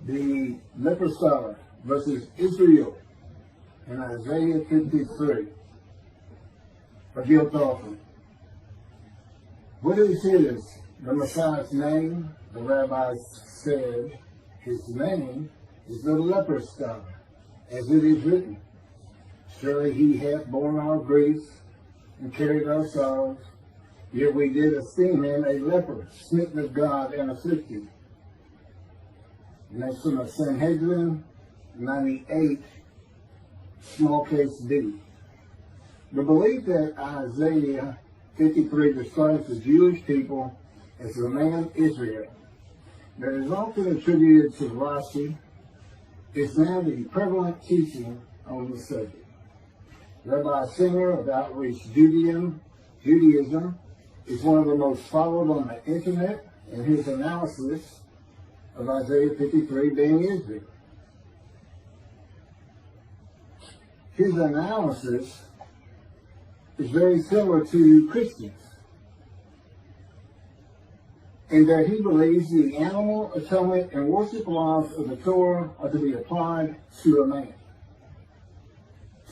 the leper scholar versus Israel in Isaiah 53, a guilt offering. What it is the Messiah's name. The rabbis said his name is the leper scholar, as it is written, surely he hath borne our griefs and carried our sorrows, yet we did esteem him a leper, smitten of God and afflicted. And that's from the Sanhedrin 98, small case D. The belief that Isaiah 53 describes the Jewish people as the man Israel, that is often attributed to Rashi, is now the prevalent teaching on the subject. Rabbi Singer of Outreach Judaism is one of the most followed on the internet, and his analysis of Isaiah 53 being Israel. His analysis is very similar to Christians, in that he believes the animal atonement and worship laws of the Torah are to be applied to a man,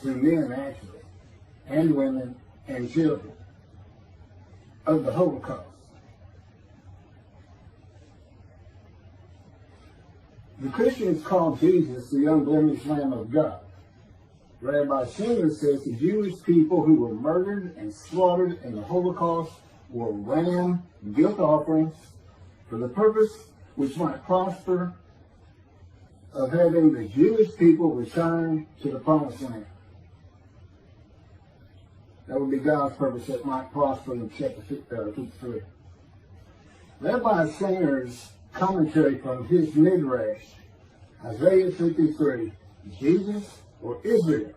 to men actually, and women and children of the Holocaust. The Christians call Jesus the unblemished Lamb of God. Rabbi Singer says the Jewish people who were murdered and slaughtered in the Holocaust were ram guilt offerings for the purpose which might prosper of having the Jewish people return to the promised land. That would be God's purpose that might prosper in chapter 53. Rabbi Singer's commentary from his midrash, Isaiah 53, Jesus or Israel,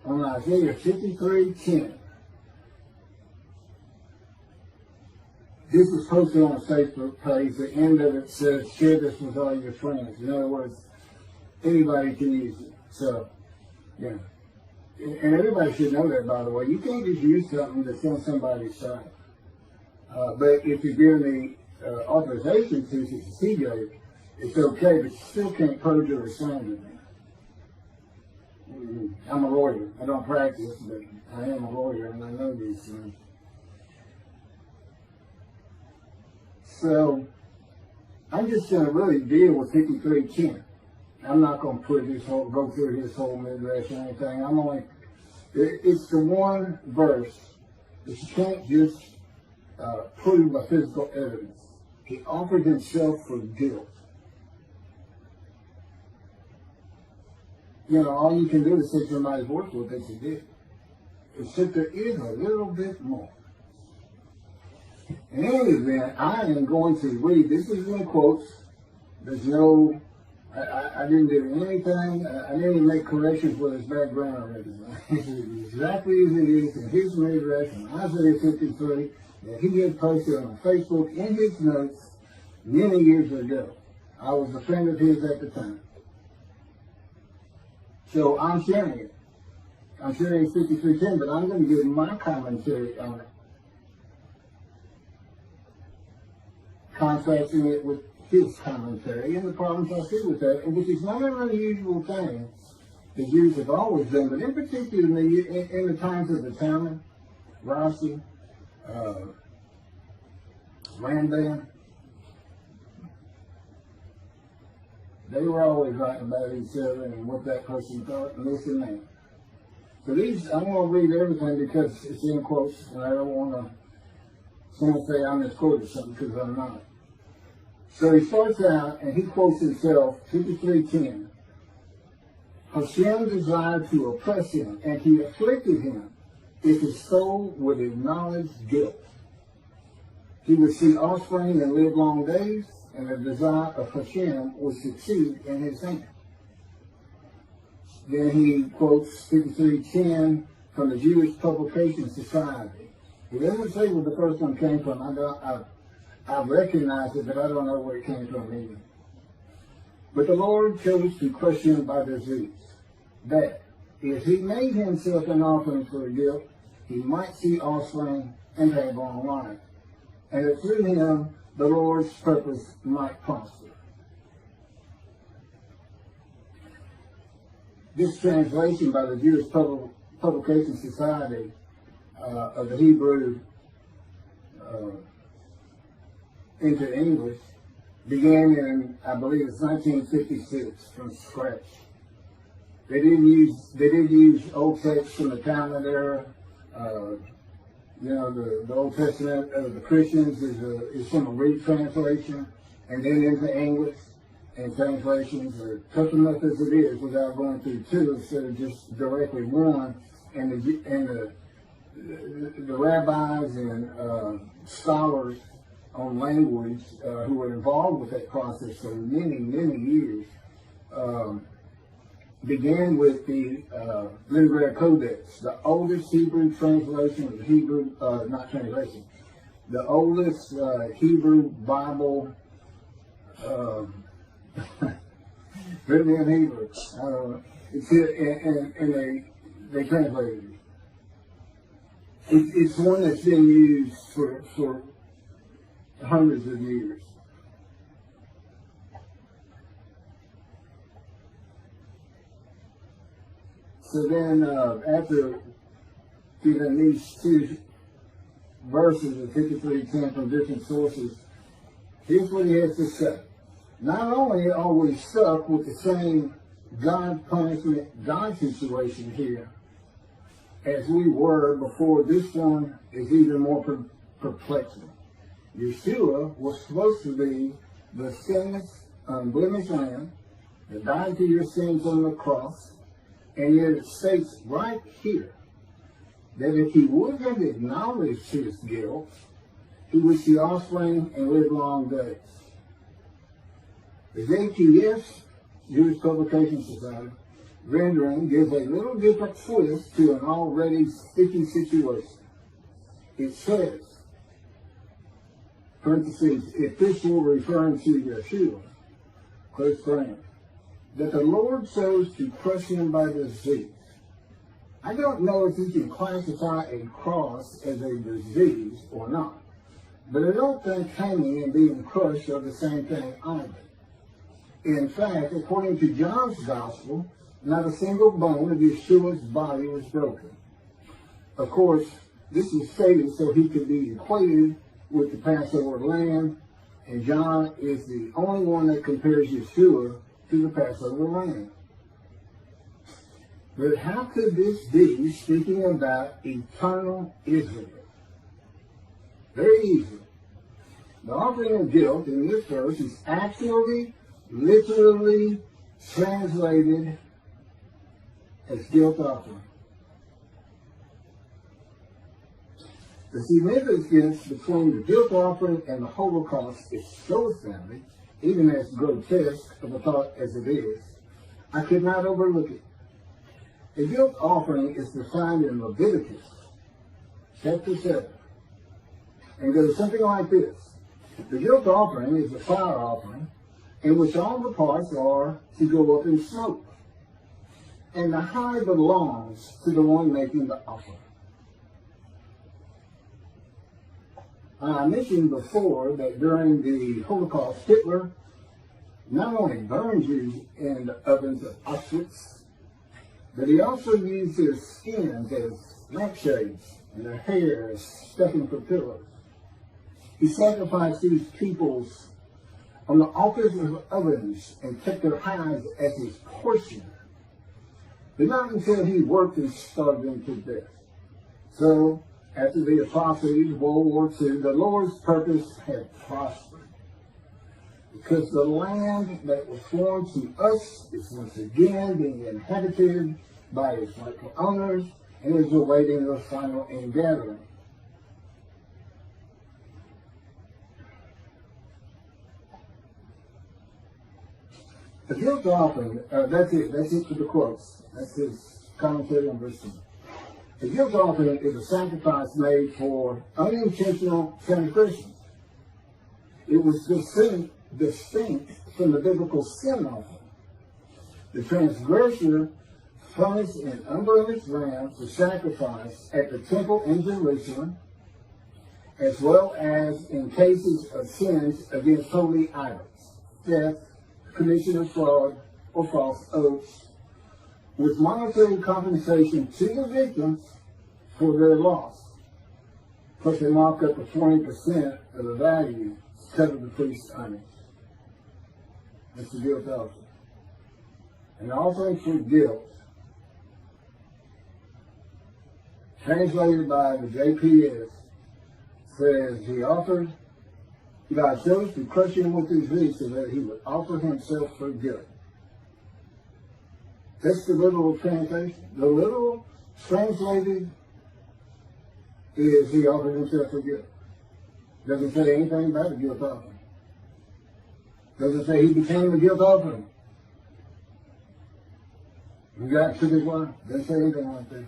on Isaiah 53:10. This was posted on a Facebook page. The end of it says, share this with all your friends. In other words, anybody can use it. So, yeah. And everybody should know that, by the way. You can't just use something that's on somebody's site. But if you're given the authorization to CJ, it's okay, but you still can't perjure or slander them. I'm a lawyer. I don't practice, but I am a lawyer, and I know these things. So, I'm just going to really deal with 53:10. I'm not going to go through his whole midrash or anything. It's the one verse that you can't just prove by physical evidence. He offered himself for guilt. You know, all you can do is say somebody's worth what they did. Except there is a little bit more. In any event, I am going to read, this is in quotes. There's no, I didn't do anything, I didn't even make corrections with his background or anything. This is exactly as it is in his midrash in Isaiah 53 that he had posted on Facebook in his notes many years ago. I was a friend of his at the time. So I'm sharing it. I'm sharing 53:10, but I'm going to give my commentary on it, contrasting it with his commentary and the problems I see with that, which is not an unusual thing the Jews have always done, but in particular in the times of the Talmud, Rashi, Rambam, they were always writing about each other and what that person thought and this and that. So these, I'm going to read everything because it's in quotes, and I don't want someone say I misquoted something, because I'm not. So he starts out and he quotes himself, 53:10. Hashem desired to oppress him, and he afflicted him if his soul would acknowledge guilt. He would see offspring and live long days, and the desire of Hashem would succeed in his hand. Then he quotes 53:10 from the Jewish Publication Society. He doesn't say where the first one came from. I recognize it, but I don't know where it came from either. But the Lord chose to crush him by disease, that if he made himself an offering for guilt, he might see offspring and have long life, and that through him the Lord's purpose might prosper. this translation by the Jewish Publication Society of the Hebrew into English began in, I believe it's 1956, from scratch. They did use old texts from the Talmud era. The Old Testament of the Christians is from a retranslation, and then into English. And translations are tough enough as it is without going through two instead of just directly one. And the rabbis and scholars on language who were involved with that process for many, many years began with the Letter Codex, the oldest Hebrew translation of the Hebrew, not translation, the oldest Hebrew Bible written in Hebrew. It's and they translated it. It's one that's been used for hundreds of years. So then, after given these two verses of 53:10 from different sources, here's what he has to say. Not only are we stuck with the same God punishment, God situation here, as we were before, this one is even more perplexing. Yeshua was supposed to be the sinless, unblemished Lamb that died for your sins on the cross, and yet it states right here that if he would have acknowledged his guilt, he would see offspring and live long days. The JPS, Jewish Publication Society, rendering gives a little different twist to an already sticky situation. It says, parentheses, if this were referring to Yeshua, close friend, that the Lord chose to crush him by disease. I don't know if you can classify a cross as a disease or not, but I don't think hanging and being crushed are the same thing either. In fact, according to John's Gospel, not a single bone of Yeshua's body was broken. Of course, this is stated so he could be equated with the Passover lamb, and John is the only one that compares Yeshua to the Passover lamb. But how could this be speaking about eternal Israel? Very easy. The offering of guilt in this verse is actually, literally translated as guilt offering. The significance between the guilt offering and the Holocaust is so astounding, even as grotesque of a thought as it is, I could not overlook it. A guilt offering is defined in Leviticus chapter 7 and goes something like this. The guilt offering is a fire offering in which all the parts are to go up in smoke, and the high belongs to the one making the offering. I mentioned before that during the Holocaust, Hitler not only burned Jews in the ovens of Auschwitz, but he also used their skins as lampshades and their hair as stuffing for pillows. He sacrificed these peoples on the altars of ovens and kept their hides as his portion, but not until he worked and starved them to death. So, after the atrocities of World War II, the Lord's purpose had prospered, because the land that was sworn to us is once again being inhabited by its rightful owners and is awaiting the final ingathering. The guilt offering, that's it for the quotes. That's his commentary on verse 2. The guilt offering is a sacrifice made for unintentional transgressions. It was distinct from the biblical sin offering. The transgressor furnished an unblemished ram for sacrifice at the temple in Jerusalem, as well as in cases of sins against holy idols, theft, commission of fraud, or false oaths, with monetary compensation to the victims for their loss. Plus they mark up to 20% of the value to cover the priest's earnings. That's the guilt offering. An offering for guilt, translated by the JPS, says he offered, God chose to crush him with his feet so that he would offer himself for guilt. That's the literal translation. The literal translated is he offered himself for guilt. Doesn't say anything about the guilt offering. Doesn't say he became the guilt offering. You got to be one. Doesn't say anything like that.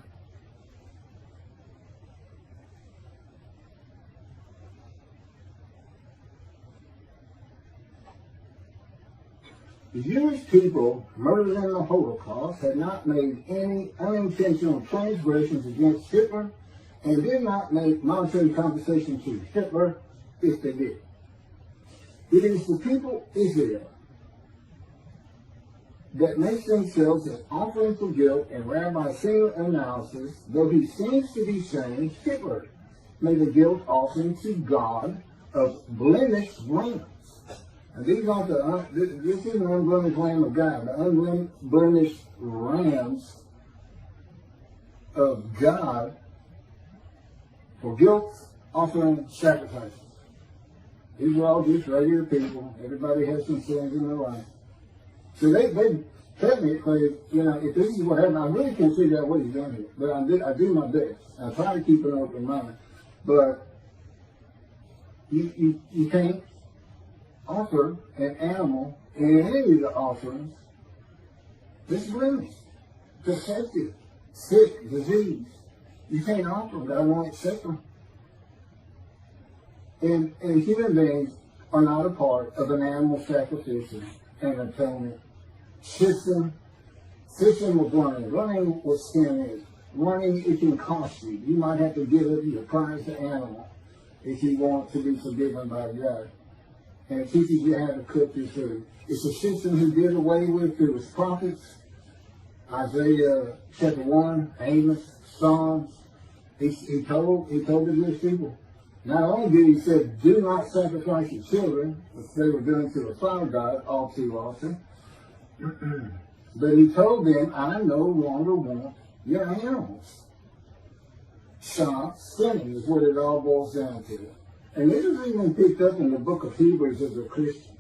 The Jewish people murdered in the Holocaust had not made any unintentional transgressions against Hitler and did not make monetary compensation to Hitler if they did. It is the people Israel that makes themselves an offering for guilt, and Rabbi single analysis, though he seems to be saying Hitler made a guilt offering to God of blemished rams. And these aren't this is an unblemished Lamb of God. The unblemished rams of God for guilt offering sacrifices. These are all just regular people. Everybody has some sins in their life. So they technically, if this is what happened, I really can't figure out what he's done here. But I do my best. I try to keep an open mind. But you can't offer an animal in any of the offerings that's blemished, defective, sick, disease. You can't offer them. God won't accept them. And human beings are not a part of an animal sacrificial and atonement system. System of running. Running what sin is. Running, it can cost you. You might have to give up your prized animal if you want to be forgiven by God. And it teaches you how to cook your food. It's a system he did away with through his prophets. Isaiah chapter 1, Amos, Psalms. He told the Jewish people. Not only did he say, do not sacrifice your children, which they were doing to the fire god all too often, but he told them, I no longer want your animals. Stop sinning is what it all boils down to. And this is even picked up in the book of Hebrews as a Christian.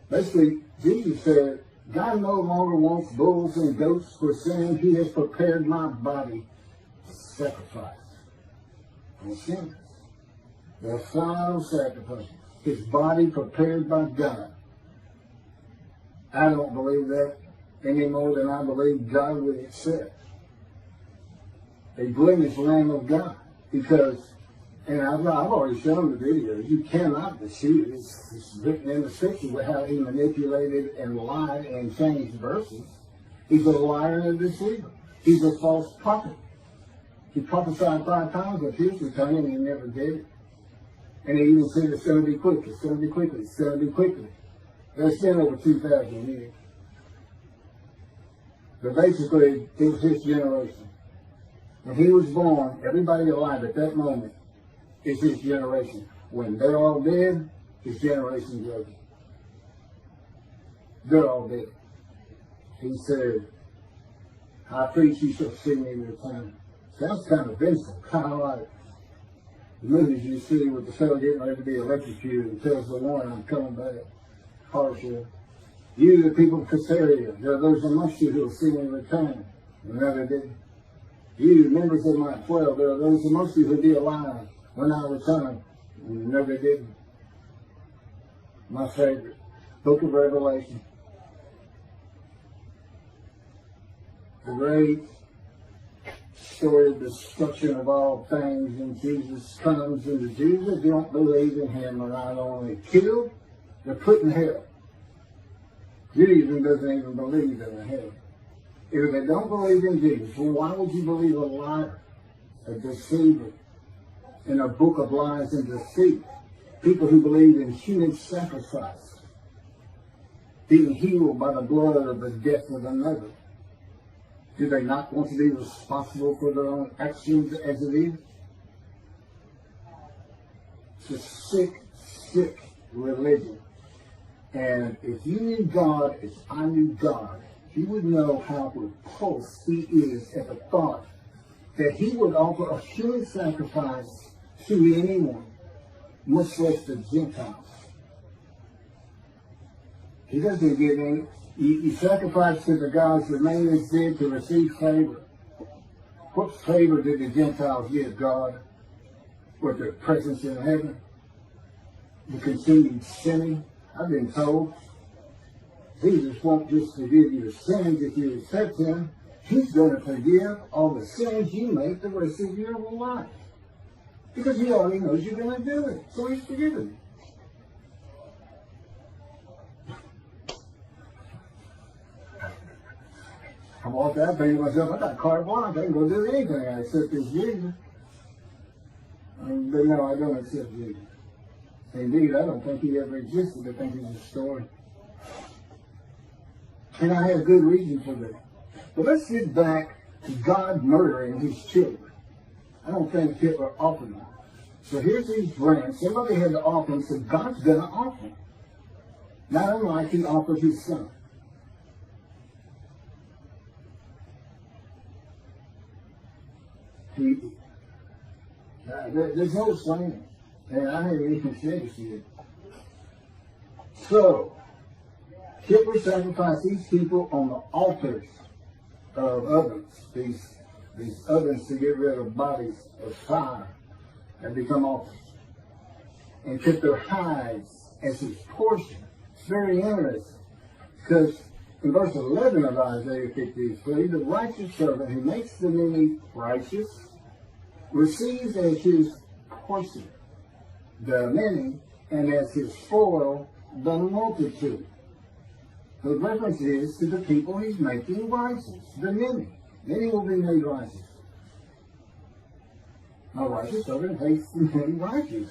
Basically, Jesus said, God no longer wants bulls and goats for sin. He has prepared my body to sacrifice for sin. The final sacrifice. His body prepared by God. I don't believe that any more than I believe God would accept a blemished Lamb of God, because, and I've already shown the video, you cannot deceive it. It's written in the scripture how he manipulated and lied and changed verses. He's a liar and a deceiver. He's a false prophet. He prophesied 5 times of his return and he never did it. And he even said it's going to be quick, it's going to be quickly, it's going to be quickly. That's been over 2,000 years. But basically, it was his generation. When he was born, everybody alive at that moment is his generation. When they're all dead, his generation's over. They're all dead. He said, I preach you shall see me return. Sounds kind of vengeful, kind of like the movies you see with the fellow getting ready to be electrocuted and tells the one, I'm coming back. Harsher. You, the people of Caesarea, there are those amongst you who will see me return. And never did. You, members of my 12, there are those amongst you who will be alive when I return. And never did. My favorite, Book of Revelation. The great story of destruction of all things, and Jesus comes, and the Jews that don't believe in him are not only killed, they're put in hell. Judaism doesn't even believe in a hell. If they don't believe in Jesus, well, why would you believe a liar, a deceiver, in a book of lies and deceit? People who believe in human sacrifice. being healed by the blood of the death of another? Do they not want to be responsible for their own actions as it is? It's a sick, sick religion. And if you knew God as I knew God, you would know how repulsed he is at the thought that he would offer a human sacrifice to anyone, much less the Gentiles. He doesn't give any. You sacrifice to the gods the man is dead to receive favor. What favor did the Gentiles give God? With their presence in heaven? The continued sinning? I've been told Jesus won't just forgive your sins if you accept him. He's going to forgive all the sins you make the rest of your life. Because he already knows you're going to do it. So he's forgiven you. I walked out thinking to myself, I got carte blanche. I can go do anything. I accept this Jesus. But no, I don't accept Jesus. Indeed, I don't think he ever existed. I think he's a story. And I have good reason for that. But let's get back to God murdering his children. I don't think Hitler offered them. So here's these rams. Somebody had to offer them, so God's going to offer them. Not unlike he offered his son. There's no explaining. And I haven't even finished it. So, Hitler sacrificed these people on the altars of ovens. These ovens to get rid of bodies of fire and become altars. And took their hides as his portion. It's very interesting. Because in verse 11 of Isaiah 53, the righteous servant who makes the many righteous receives as his portion the many, and as his spoil the multitude. The reference is to the people he's making righteous, the many. Many will be made righteous. A righteous servant makes the many righteous.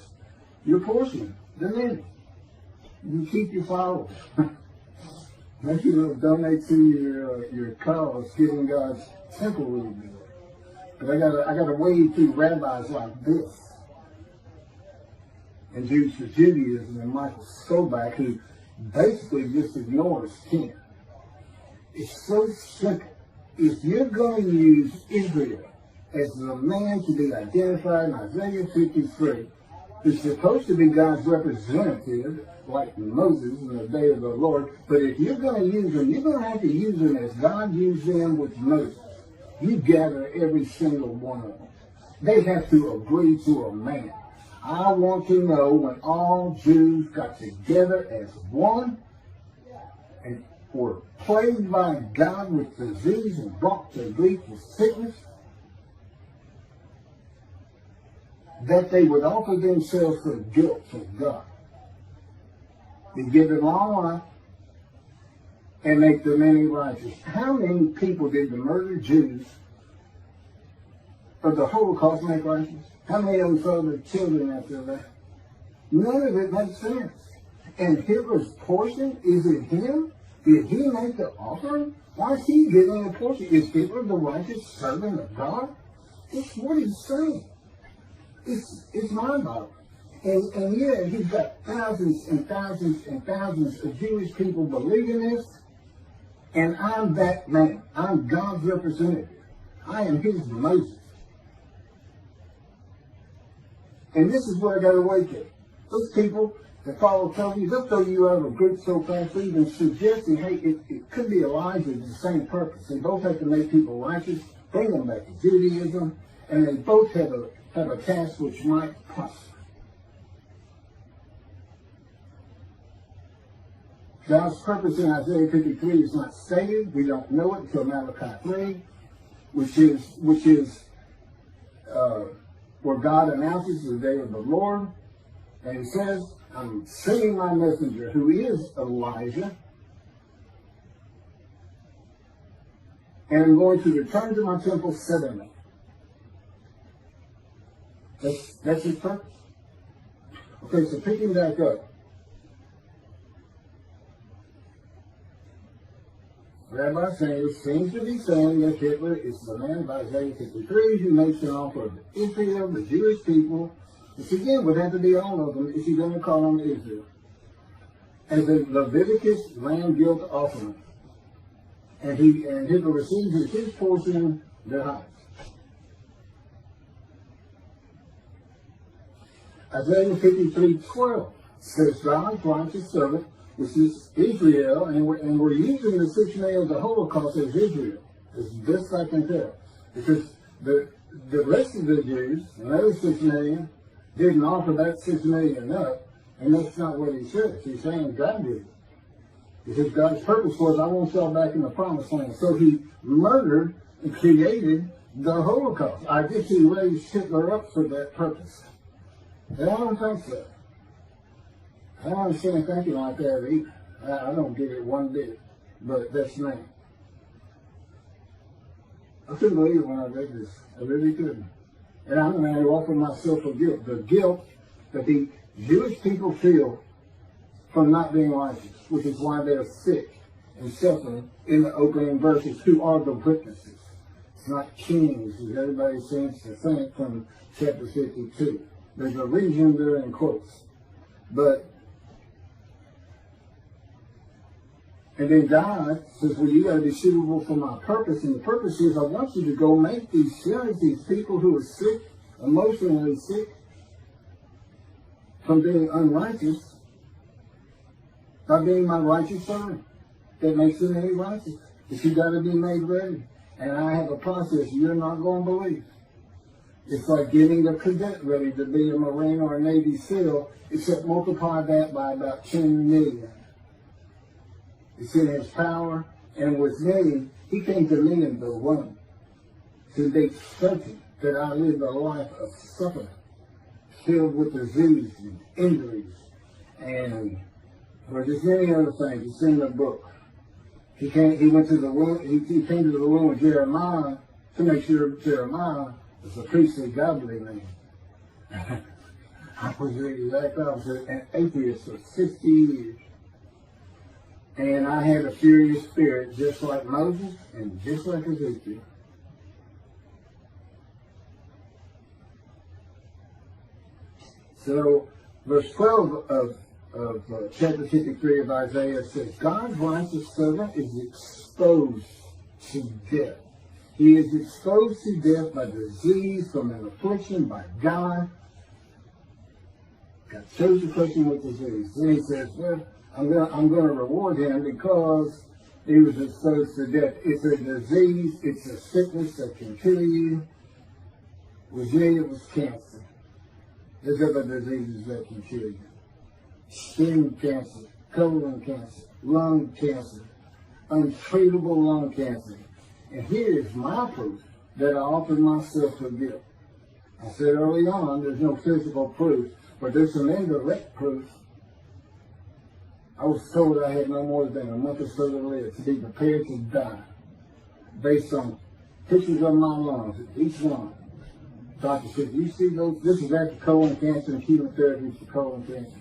Your portion, the many. You keep your followers. Maybe you'll donate to your cause, giving God's temple really good. But I gotta wade through rabbis like this. And Jews for Judaism and Michael Skoback, who basically just ignores Ken. It's so simple. If you're going to use Israel as the man to be identified in Isaiah 53, who's supposed to be God's representative, like Moses in the day of the Lord, but if you're going to use them, you're going to have to use them as God used them with Moses. You gather every single one of them. They have to agree to a man. I want to know when all Jews got together as one and were plagued by God with disease and brought to grief with sickness, that they would offer themselves for guilt to God. They give them long life and make the many righteous. How many people did the murdered Jews of the Holocaust make righteous? How many of them saw their children after that? None of it makes sense. And Hitler's portion, is it him? Did he make the offering? Why is he getting a portion? Is Hitler the righteous servant of God? That's what he's saying. It's mind-boggling. And yeah, he's got thousands and thousands and thousands of Jewish people believing this. And I'm that man. I'm God's representative. I am his Moses. And this is what I got to wake up. Those people that follow Tovia, they'll throw you out of a group so fast, even suggesting, hey, it could be Elijah with the same purpose. They both have to make people righteous, bring them back to Judaism, and they both have a task which might prosper. God's purpose in Isaiah 53 is not stated. We don't know it until Malachi 3, which is where God announces the day of the Lord. And he says, I'm sending my messenger, who is Elijah, and I'm going to return to my temple suddenly. That's his purpose. Okay, so picking back up. Rabbi Sanders seems to be saying that Hitler is the man of Isaiah 53 who makes an offer of Israel, the Jewish people, which again would have to be all of them if you're going to call them Israel, as a Leviticus land guilt offering. And Hitler receives as his portion their heights. Isaiah 53:12 says, God's righteous servant, which is Israel, and we're using the 6 million of the Holocaust as Israel, as best I can tell. Because the rest of the Jews, another 6 million, didn't offer that 6 million up, and that's not what he says. He's saying God did. Because God's purpose was, I want y'all back in the promised land. So he murdered and created the Holocaust. I guess he raised Hitler up for that purpose. And I don't think so. I don't understand thinking like that either. I don't get it one bit. But that's me. I couldn't believe it when I read this. I really couldn't. And I'm going to offer myself a guilt. The guilt that the Jewish people feel from not being righteous, which is why they're sick and suffering in the opening verses. Who are the witnesses? It's not kings, as everybody seems to think from chapter 52. There's a reason they're in quotes. And then God says, well, you got to be suitable for my purpose. And the purpose is I want you to go make these sinners, these people who are sick, emotionally sick, from being unrighteous, by being my righteous servant. That makes it any righteous. But you got to be made ready. And I have a process you're not going to believe. It's like getting a cadet ready to be a Marine or a Navy SEAL, except multiply that by about 10 million. It's in his power, and with me, he came to me in the womb to make certain that I lived a life of suffering, filled with disease and injuries, and there's many other things. It's in the book. He came to the womb of Jeremiah to make sure Jeremiah was a priestly, godly man. I was the exact opposite, an atheist for 50 years. And I had a furious spirit just like Moses and just like Ezekiel. So, verse 12 of chapter 53 of Isaiah says, God's righteous servant is exposed to death. He is exposed to death by disease, from an affliction, by God. God chose the person with disease. Then he says, well, I'm going to reward him because he was exposed to death. It's a disease. It's a sickness that can kill you. With me, it was cancer. There's other diseases that can kill you. Skin cancer, colon cancer, lung cancer, untreatable lung cancer. And here is my proof that I offered myself for guilt. I said early on, there's no physical proof, but there's some indirect proof. I was told I had no more than a month or so to live, to be prepared to die, based on pictures of my lungs, each one. Doctor said, you see those? This is after colon cancer and chemotherapy for colon cancer.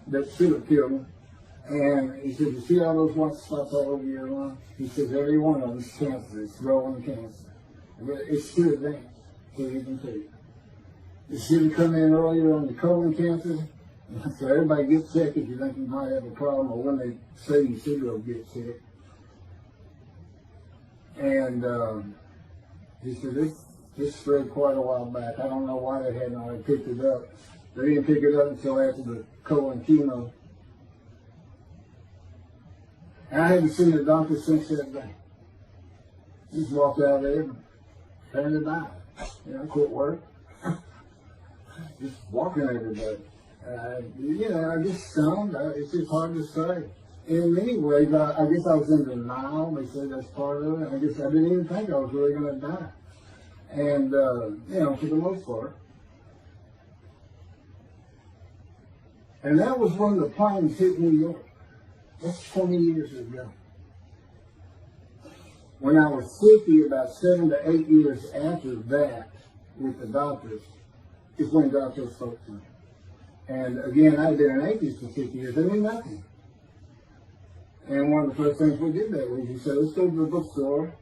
That should have killed me. And he said, you see all those white spots all over your lung? He says, every one of them is cancer. It's growing cancer. It's too advanced to even take. It should have come in earlier on the colon cancer. So everybody gets sick if you think you might have a problem, or when they say you should go get sick. And he said, this spread quite a while back. I don't know why they hadn't already picked it up. They didn't pick it up until after the colon chemo. And I haven't seen the doctor since that day. He just walked out there and turned it out. Quit work. Just walking everybody. I just stunned. It's just hard to say. In many ways, I guess I was in denial. They said that's part of it. I guess I didn't even think I was really going to die. And, for the most part. And that was when the planes hit New York. That's 20 years ago. When I was sick, about 7 to 8 years after that, with the doctors, is when doctors spoke to me. And again, I'd been an atheist for 50 years. I knew nothing. And one of the first things we did that week, he said, let's go to the bookstore.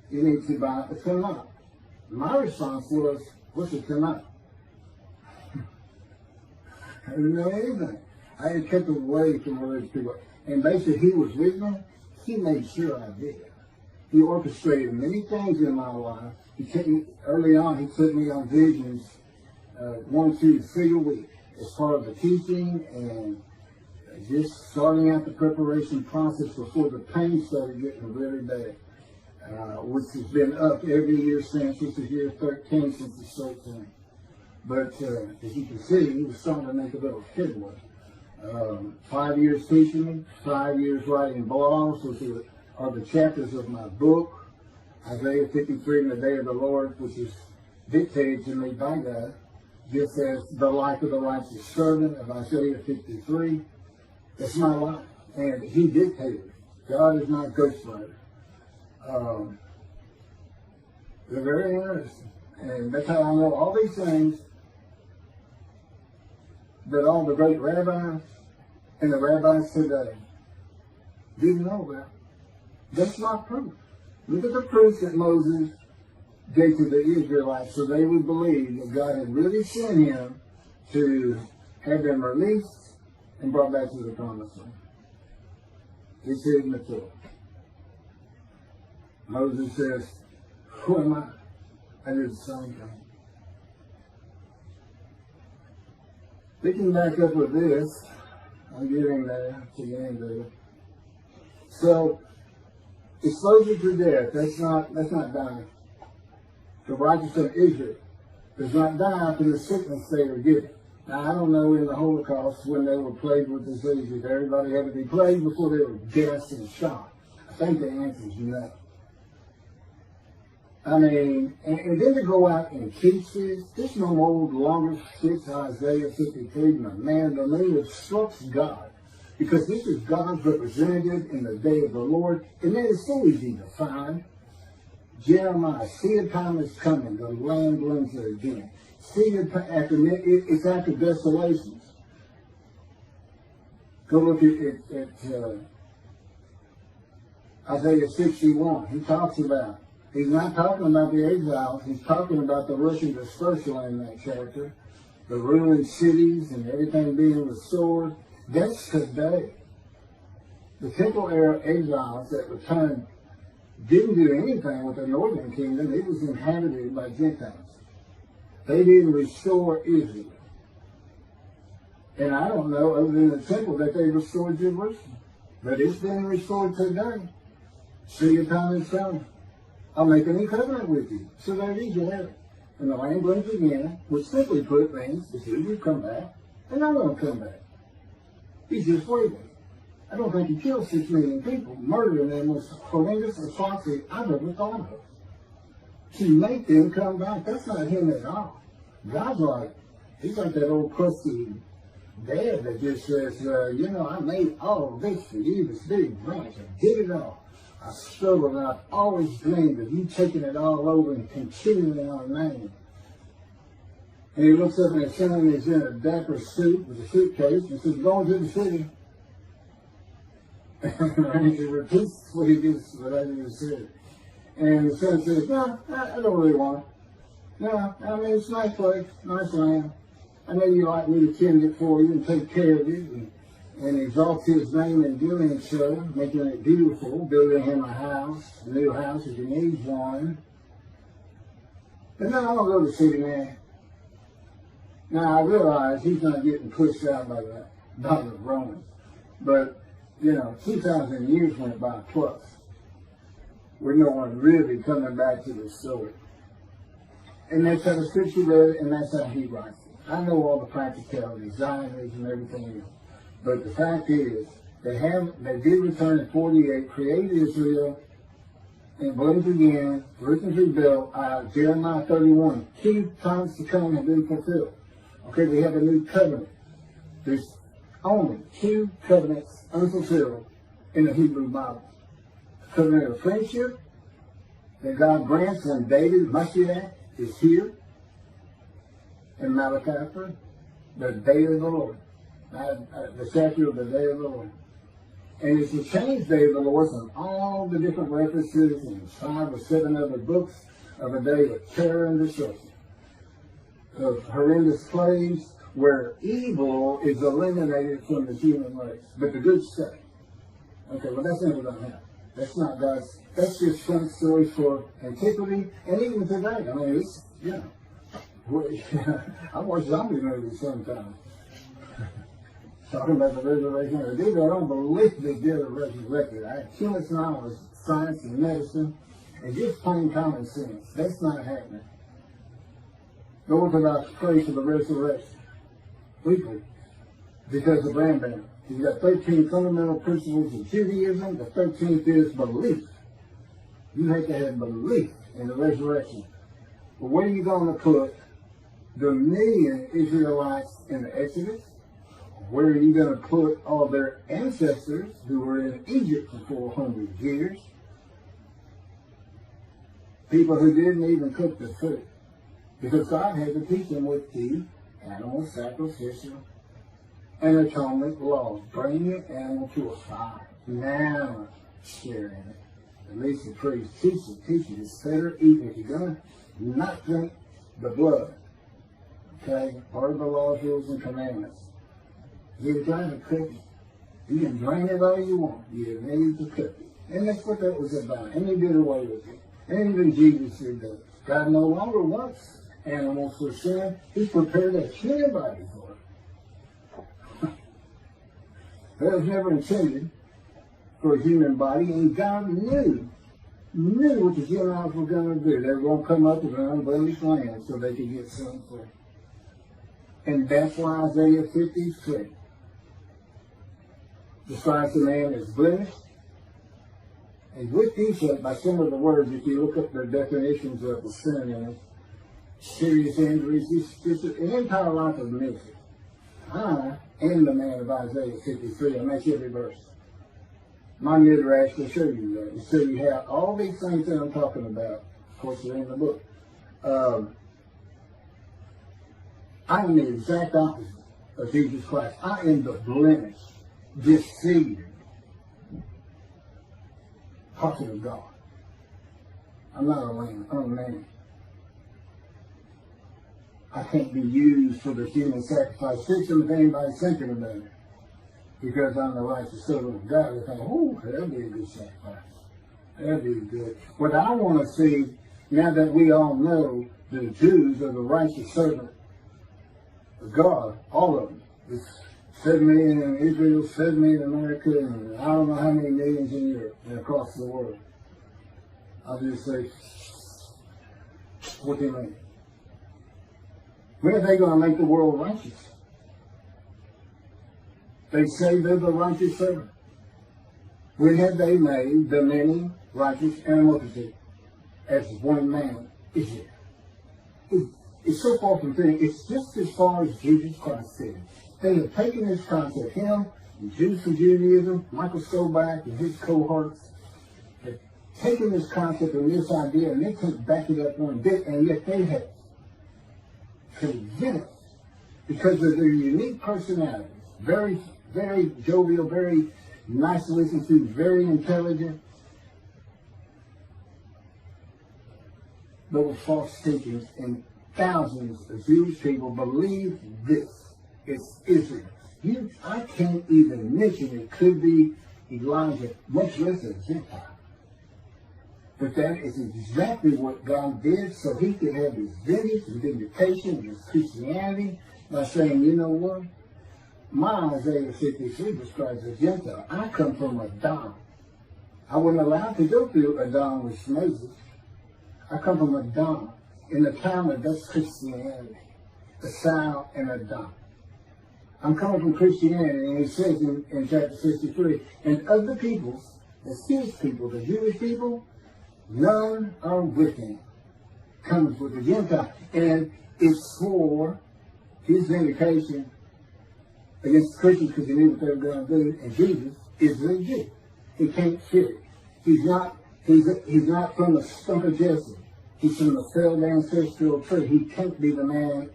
You need to buy a Talmud. My response was, what's a Talmud? I didn't know anything. I had kept away from religious people. And basically, he was with me. He made sure I did. He orchestrated many things in my life. Early on, he took me on visions, 1, 2, 3 a week, as part of the teaching and just starting out the preparation process before the pain started getting really bad, which has been up every year since. This is year 13 since it's 13. But as you can see, he was starting to make a little headway. 5 years teaching me, 5 years writing blogs, which are the chapters of my book, Isaiah 53 and the Day of the Lord, which is dictated to me by God, just as the life of the righteous servant of Isaiah 53. That's my life. And he dictated. God is not a ghostwriter. They're very interesting. And that's how I know all these things that all the great rabbis and the rabbis today didn't know about. That's not proof. Look at the proof that Moses gave to the Israelites so they would believe that God had really sent him to have them released and brought back to the promised land. He said in the Torah. Moses says, who am I? I did the same thing. Picking back up with this, I'm getting there to the end of it. So, exposure to death, that's not dying. The righteous of Israel does not die from the sickness they were given. Now, I don't know in the Holocaust when they were plagued with disease, if everybody had to be plagued before they were gassed and shot. I think the answer is no. I mean, and then to go out and teach this no more longer fits Isaiah 53, my man, the name instructs God. Because this is God's representative in the day of the Lord. And then it's so easy to find. Jeremiah, see a time is coming, the land blooms again. See it's after desolations. Go look at Isaiah 61. He talks about, he's not talking about the exiles, he's talking about the Russian dispersal in that chapter. The ruined cities and everything being restored. That's today. The temple era exiles that returned didn't do anything with the northern kingdom. It was inhabited by Gentiles. They didn't restore Israel. And I don't know, other than the temple, that they restored Jerusalem. But it's been restored today. See your time is coming. I'll make a new covenant with you. So there you have it. And the land blooms again, which simply put means the Jews will come back, and I'm going to come back. He's just waiting. I don't think he killed 6 million people. Murdering them was horrendous atrocity I've ever thought of. To make them come back, that's not him at all. God's like, he's like that old crusty dad that just says, I made all of this for you, this big branch. I did it all. I struggled and I've always dreamed of you taking it all over and continuing our name. And he looks up and his son is in a dapper suit with a suitcase and says, going to the city. And he repeats what I just said. And the son says, no, I don't really want it. No, I mean, it's a nice place, nice land. I know you like me to tend it for you and take care of you and exalt his name in doing so, making it beautiful, building him a new house if he needs one. But no, I don't go to the city, man. Now, I realize he's not getting pushed out by the Romans. But, 2,000 years went by plus. With no one really coming back to the story. And that's how the scripture read it, and that's how he writes it. I know all the practicalities, Zionism and everything else. But the fact is, they did return in 48, created Israel, and blooms again, Jerusalem's rebuilt, Jeremiah 31, 2 times to come have been fulfilled. Okay, we have a new covenant. There's only 2 covenants unfulfilled in the Hebrew Bible. The covenant of friendship that God grants when David, Moshiach, is here. In Malachi 3, the day of the Lord. The chapter of the day of the Lord. And it's the change day of the Lord from all the different references and 5 or 7 other books of a day of terror and destruction, of horrendous plagues where evil is eliminated from the human race, but the good stay. Okay, well that's never going to happen. That's not God's, that's just some story for antiquity, and even today. I mean, it's, you know, I watch zombie movies sometimes. Talking about the resurrection, or these I don't believe they did a resurrected. I have too much knowledge, science and medicine, and just plain common sense. That's not happening. The Orthodox pray for the resurrection weekly because of Rambam. He's got 13 fundamental principles of Judaism. The 13th is belief. You have to have belief in the resurrection. But where are you going to put the million Israelites in the Exodus? Where are you going to put all their ancestors who were in Egypt for 400 years? People who didn't even cook the food. Because God had to teach them with the animal sacrificial and atonement laws. Bring your animal to a fire. Now share in it. At least the priest teach it. It's better even if you're going to not drink the blood. Okay? Part of the laws, rules, and commandments. You're trying to cook it. You can drain it all you want. You need to cook it. And that's what that was about. And they did away with it. And even Jesus did that. God no longer wants animals for sin. He's prepared a human body for it. That was never intended for a human body. And God knew what the Gentiles were going to do. They were going to come up with an unblemished land so they could get sin free. And that's why Isaiah 53 describes the man as blemished. And with defect, by some of the words, if you look up the definitions of the sin in it, serious injuries, it's an entire life of misery. I am the man of Isaiah 53, and that's every verse. My midrash will show you that. So you have all these things that I'm talking about. Of course, they're in the book. I am the exact opposite of Jesus Christ. I am the blemished, deceived prophet of God. I'm not a lamb. I'm a man. I can't be used for the human sacrifice system if anybody's thinking about it. Because I'm the righteous servant of God. They think, oh, that'd be a good sacrifice. That'd be good. What I want to see, now that we all know the Jews are the righteous servant of God, all of them. It's 7 million in Israel, 7 million in America, and I don't know how many millions in Europe and across the world. I'll just say, what do you mean? When are they going to make the world righteous? They say they're the righteous servant. When have they made the many righteous and a multitude as one man is here? It's so far from thing. It's just as far as Jesus Christ said. They have taken this concept, him, and Jews from Judaism, Michael Stroback and his cohorts, have taken this concept and this idea, and they can't back it up one bit, and yet they have convinced, because of their unique personalities, very, very jovial, very nice to listen to, very intelligent, but with false teachings, and thousands of Jewish people believe this. It's Israel. I can't even mention it could be Elijah, much less a Gentile. But that is exactly what God did so he could have his vintage and vindication of his Christianity by saying, you know what? My Isaiah 53 describes a Gentile. I come from Adam. I wasn't allowed to go through Adam with Moses. I come from Adam. In the Talmud, that's Christianity. The Sal and Adam. I'm coming from Christianity, and he says in chapter 63, and of the peoples, that's his people, the Jewish people, none are with him. Comes with the Gentile. And it's for his vindication against the Christians because he knew what they were going to do. And Jesus is a Jew. He can't fit it. He's not from the stump of Jesse. He's from the failed ancestral tree. He can't be the man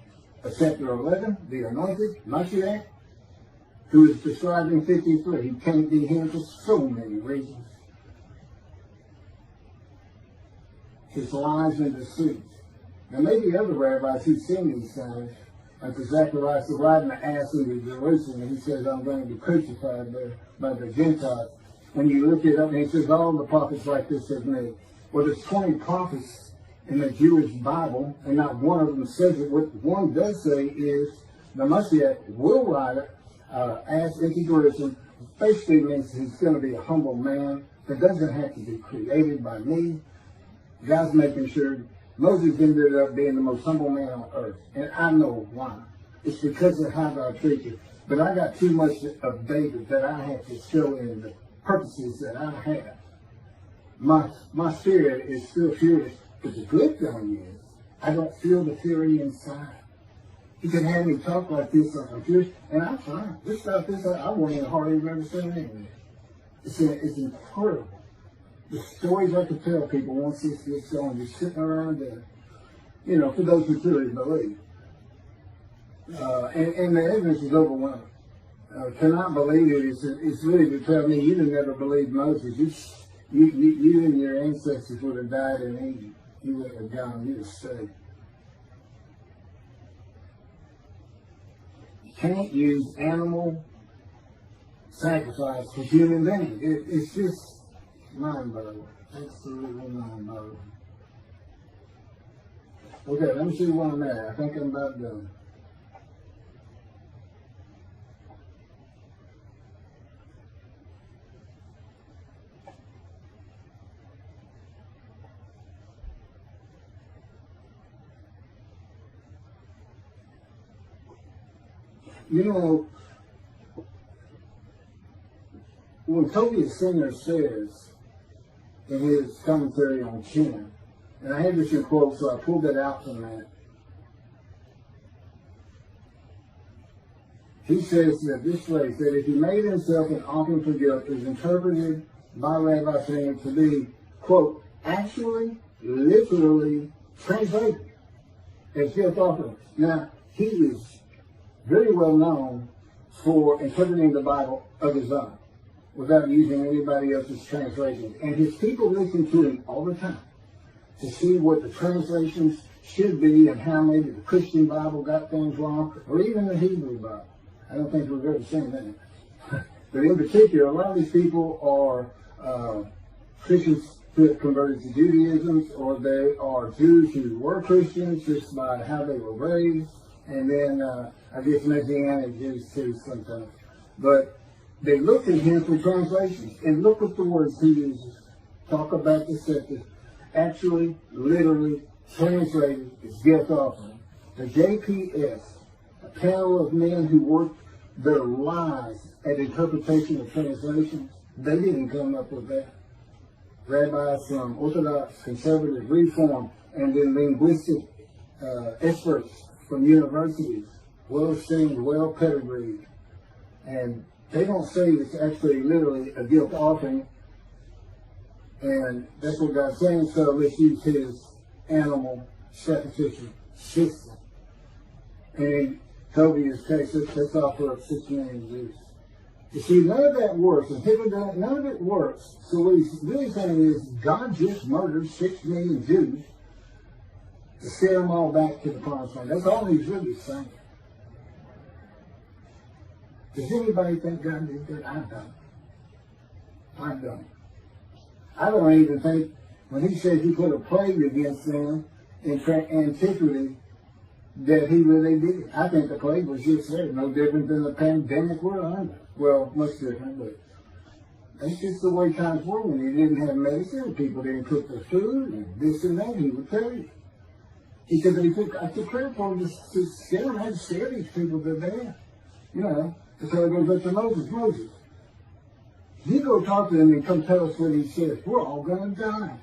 of chapter 11, the anointed, Moshiach, who is described in 53. He can't be him for so many reasons. His lies and deceit. Now maybe other rabbis who've seen these things, like the Zacharias riding the ass into Jerusalem, and he says, I'm going to be crucified there by the Gentiles. When you look it up, and he says, all the prophets like this have made. Well, there's 20 prophets in the Jewish Bible, and not one of them says it. What one does say is the Moshiach will ride ass into Jerusalem. Basically means he's going to be a humble man that doesn't have to be created by me. God's making sure Moses ended up being the most humble man on earth. And I know why. It's because of how God treats you. But I got too much of David that I have to show in the purposes that I have. My spirit is still furious. But the good thing is, I don't feel the fury inside. He can have me talk like this, like I'm furious, and I'm fine. This stuff, I won't even hardly remember saying anything. It's incredible. The stories I could tell people once this gets going, just sitting around there, for those who truly believe. And the evidence is overwhelming. Cannot believe it. It's really to tell me you didn't ever believe Moses. You and your ancestors would have died in Egypt. You would have gone, you'd have stayed. You can't use animal sacrifice for human beings. It's just mind-boggling. Absolutely mind-boggling. Okay, let me see where I'm at. I think I'm about done. When Tovia Singer says in his commentary on 10, and I had this in quote, so I pulled it out from that. He says that this phrase, that if he made himself an offering for guilt, is interpreted by Rabbi Singer to be, quote, actually, literally translated as guilt offering. Now, he is very well known for interpreting the Bible of his own without using anybody else's translation. And his people listen to him all the time to see what the translations should be and how maybe the Christian Bible got things wrong, or even the Hebrew Bible. I don't think we've ever seen that. But in particular, a lot of these people are Christians who have converted to Judaism, or they are Jews who were Christians just by how they were raised, and then I guess Messianic Jews too sometimes. But they look at him for translations, and look at the words he uses. Talk about deceptive. Actually, literally, translated as guilt offering. The JPS, a panel of men who worked their lives at interpretation of translations, they didn't come up with that. Rabbis from Orthodox, Conservative, Reform, and then linguistic experts from universities, well-esteemed, well-pedigreed. And they don't say it's actually literally a guilt offering. And that's what God's saying, so let's use his animal sacrificial system. And in Tovia's case, let's offer up 6 million Jews. You see, none of that works. And people don't, none of it works. So what he's really saying is God just murdered 6 million Jews to scare them all back to the promised land. That's all he's really saying. Does anybody think God did that? I don't. I don't. I don't even think, when he says he put a plague against them in antiquity, that he really did. I think the plague was just there, no different than the pandemic we're under. Well, much different, but that's just the way times were when he didn't have medicine. People didn't cook their food, and this and that, he would tell you. He said that I took credit for him to scare them. I had to scare these people to death. So it goes up to Moses. You go talk to him and come tell us what he says. We're all going to die.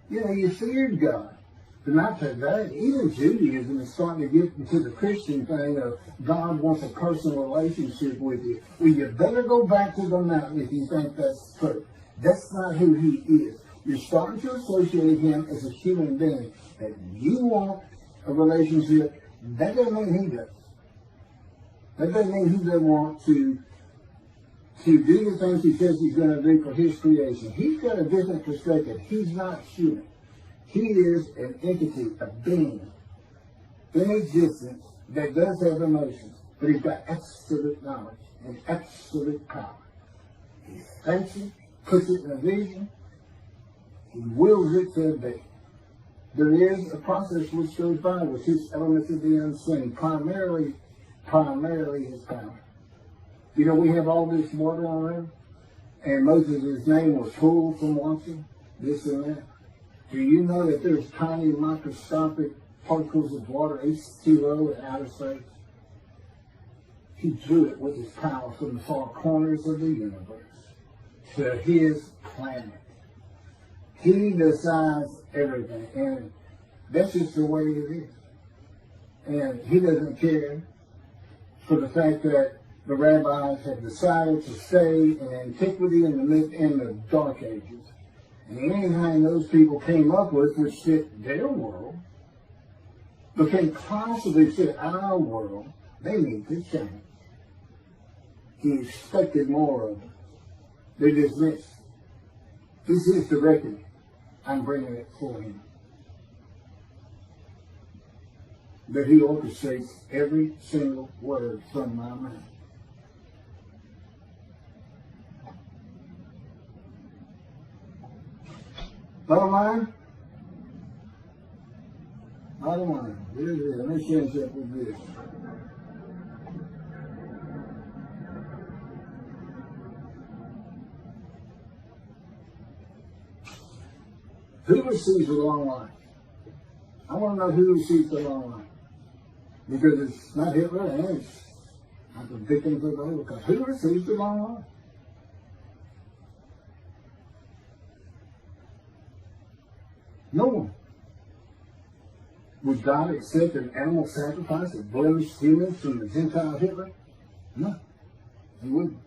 You feared God. But not today. Even Judaism is starting to get into the Christian thing of God wants a personal relationship with you. Well, you better go back to the mountain if you think that's true. That's not who he is. You're starting to associate him as a human being. That you want a relationship, that doesn't mean he does. That doesn't mean he doesn't want to do the things he says he's going to do for his creation. He's got a different perspective. He's not human. He is an entity, a being in existence that does have emotions, but he's got absolute knowledge and absolute power. He thinks it, puts it in a vision, he wills it to obey. There is a process which goes by with his elements of the unseen, primarily his power. You know, we have all this water on there, and Moses' name was pulled from watching this and that. Do you know that there's tiny microscopic particles of water, H2O, in outer space? He drew it with his power from the far corners of the universe to his planet. He decides everything, and that's just the way it is. And he doesn't care for the fact that the rabbis have decided to stay in antiquity in the Dark Ages. And anything those people came up with which fit their world, but can possibly fit our world, they need to change. He expected more of them. They dismissed. This is the record. I'm bringing it for him. That he orchestrates every single word from my mouth. Bottom line. Here's it. Let me finish up with this. Who receives the long life? I want to know who receives the long life. Because it's not Hitler and it's not the victims of the Holocaust. Who receives the long life? No one. Would God accept an animal sacrifice of blemished humans from the Gentile Hitler? No. He wouldn't.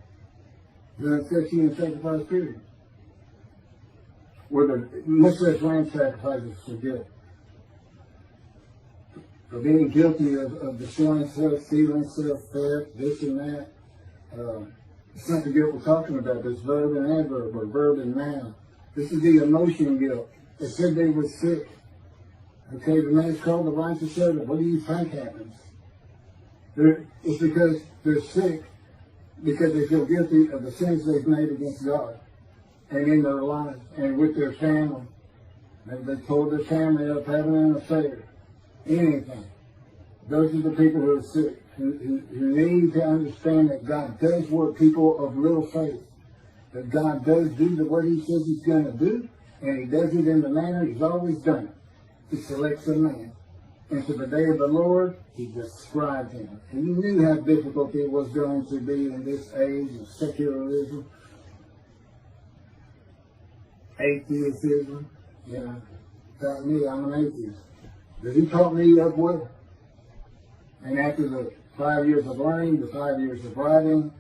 He doesn't accept human sacrifice, period. Were the much less lamb sacrifices for guilt. For being guilty of destroying self, stealing self, theft, this and that. It's not the guilt we're talking about. This verb and adverb, or verb and noun. This is the emotion guilt. They said they were sick. Okay, the man's called the righteous servant. What do you think happens? It's because they're sick, because they feel guilty of the sins they've made against God and in their lives and with their family. They told their family up having an affair. Anything. Those are the people who are sick, who need to understand that God does work people of little faith. That God does do what he says he's going to do, and he does it in the manner he's always done it. He selects a man. And for the day of the Lord, he described him. And he knew how difficult it was going to be in this age of secularism, atheism. You know, taught me I'm an atheist. But he taught me up well. And after the 5 years of learning, the 5 years of writing,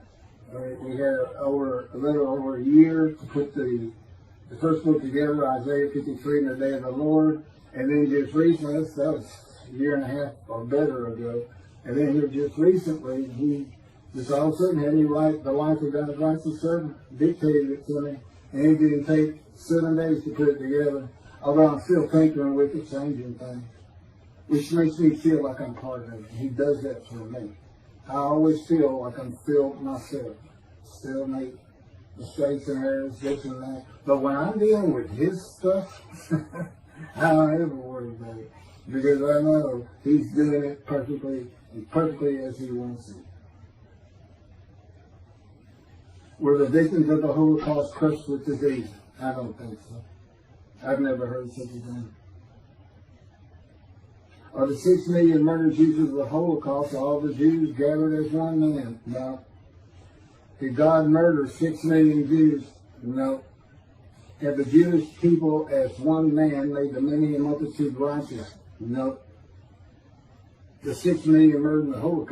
we had a little over a year to put the first book together, Isaiah 53 and the Day of the Lord. And then just recently, that was a year and a half or better ago. And then here just recently, he just all of a sudden had me write The Life of God's Righteous Servant, dictated it to me. And it didn't take 7 days to put it together. Although I'm still tinkering with it, changing things. Which makes me feel like I'm part of it. He does that for me. I always feel like I'm filled myself. Still make mistakes and errors, this and that. But when I'm dealing with his stuff, I don't ever worry about it. Because I know he's doing it perfectly as he wants it. Were the victims of the Holocaust crushed with disease? I don't think so. I've never heard such a thing. Are the 6 million murdered Jews of the Holocaust all the Jews gathered as one man? No. Did God murder 6 million Jews? No. Have the Jewish people as one man made the many multitude righteous? No. The 6 million murdered in the Holocaust